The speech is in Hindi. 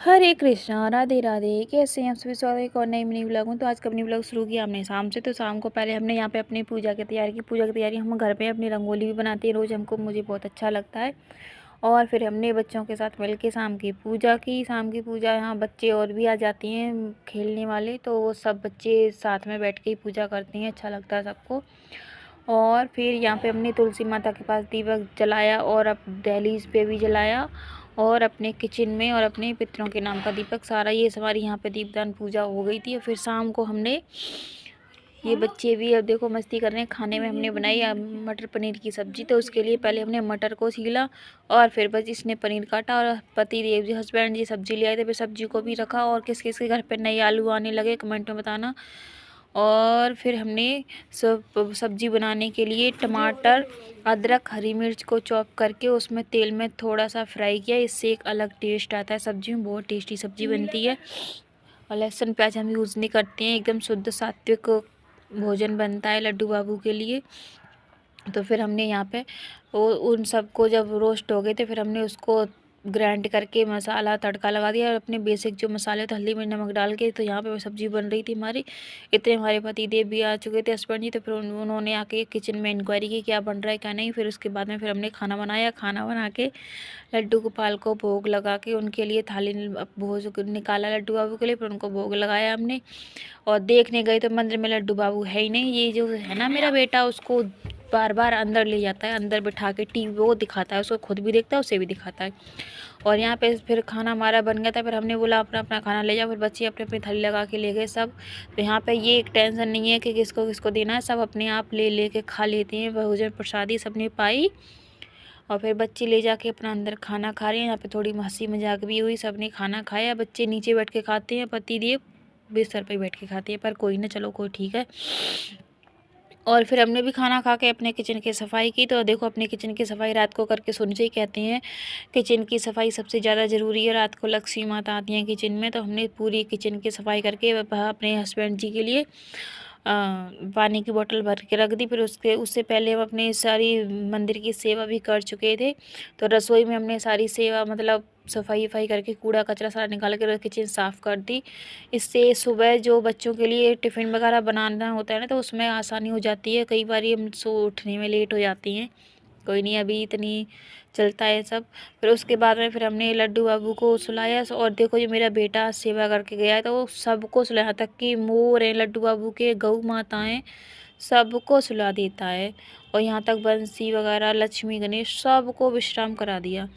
हरे कृष्णा, राधे राधे। कैसे हैं आप सभी? स्वागत है एक और नई मिनी व्लॉग में। तो आज का मिनी व्लॉग शुरू किया हमने शाम से। तो शाम को पहले हमने यहाँ पे अपनी पूजा की तैयारी की। पूजा की तैयारी हम घर पे अपनी रंगोली भी बनाती है रोज़, हमको मुझे बहुत अच्छा लगता है। और फिर हमने बच्चों के साथ मिल के शाम की पूजा की। शाम की पूजा यहाँ बच्चे और भी आ जाती हैं खेलने वाले, तो वो सब बच्चे साथ में बैठ के ही पूजा करती हैं, अच्छा लगता है सबको। और फिर यहाँ पे हमने तुलसी माता के पास दीपक जलाया और अब दहलीज पे भी जलाया, और अपने किचन में और अपने पितरों के नाम का दीपक, सारा ये हमारी यहाँ पे दीपदान पूजा हो गई थी। और फिर शाम को हमने, ये बच्चे भी अब देखो मस्ती कर रहे हैं। खाने में हमने बनाई मटर पनीर की सब्ज़ी। तो उसके लिए पहले हमने मटर को छीला और फिर बस इसने पनीर काटा, और पति देव जी हस्बैंड जी सब्ज़ी ले आए थे, फिर सब्ज़ी को भी रखा। और किस किस के घर पे नए आलू आने लगे कमेंट में बताना। और फिर हमने सब सब्ज़ी बनाने के लिए टमाटर, अदरक, हरी मिर्च को चॉप करके उसमें तेल में थोड़ा सा फ्राई किया। इससे एक अलग टेस्ट आता है सब्ज़ी में, बहुत टेस्टी सब्ज़ी बनती है। और लहसुन प्याज हम यूज़ नहीं करते हैं, एकदम शुद्ध सात्विक भोजन बनता है लड्डू बाबू के लिए। तो फिर हमने यहाँ पे वो उन सबको जब रोस्ट हो गए थे, फिर हमने उसको ग्राइंड करके मसाला तड़का लगा दिया, और अपने बेसिक जो मसाले थे हल्दी मिर्च नमक डाल के। तो यहाँ पे सब्ज़ी बन रही थी हमारी। इतने हमारे पति देव भी आ चुके थे हस्बैंड जी। तो फिर उन्होंने आके किचन में इंक्वायरी की क्या बन रहा है क्या नहीं। फिर उसके बाद में फिर हमने खाना बनाया। खाना बना के लड्डू गोपाल को भोग लगा के उनके लिए थाली भोज निकाला लड्डू बाबू के लिए, फिर उनको भोग लगाया हमने। और देखने गए तो मंदिर में लड्डू बाबू है ही नहीं। ये जो है ना मेरा बेटा, उसको बार बार अंदर ले जाता है, अंदर बिठा के टीवी वो दिखाता है, उसको खुद भी देखता है, उसे भी दिखाता है। और यहाँ पे फिर खाना हमारा बन गया था। फिर हमने बोला अपना अपना खाना ले जाओ, फिर बच्चे अपने अपनी थाली लगा के ले गए सब। तो यहाँ पे ये एक टेंशन नहीं है कि किसको किसको देना है, सब अपने आप ले ले के खा लेते हैं। भोजन प्रसादी सबने पाई, और फिर बच्चे ले जाके अपना अंदर खाना खा रहे हैं। यहाँ पे थोड़ी हंसी मजाक भी हुई, सबने खाना खाया। बच्चे नीचे बैठ के खाते हैं, पति देव बिस्तर पे बैठ के खाते हैं, पर कोई ना, चलो कोई ठीक है। और फिर हमने भी खाना खा के अपने किचन की सफाई की। तो देखो अपने किचन की सफाई रात को करके सोनी चाहिए, कहते हैं किचन की सफाई सबसे ज़्यादा ज़रूरी है। रात को लक्ष्मी माता आती हैं किचन में, तो हमने पूरी किचन की सफाई करके अपने हस्बैंड जी के लिए पानी की बोतल भर के रख दी। फिर उससे पहले हम अपनी सारी मंदिर की सेवा भी कर चुके थे। तो रसोई में हमने सारी सेवा मतलब सफाई वफाई करके कूड़ा कचरा सारा निकाल के किचन साफ़ कर दी। इससे सुबह जो बच्चों के लिए टिफ़िन वगैरह बनाना होता है ना, तो उसमें आसानी हो जाती है। कई बार हम उठने में लेट हो जाती हैं, कोई नहीं अभी इतनी चलता है सब। फिर उसके बाद में फिर हमने लड्डू बाबू को सुलाया। और देखो जो मेरा बेटा सेवा करके गया है, तो वो सबको सुलाया, यहाँ तक कि मोर हैं लड्डू बाबू के, गौ माताएं, सबको सुला देता है। और यहाँ तक बंसी वगैरह, लक्ष्मी गणेश, सबको विश्राम करा दिया।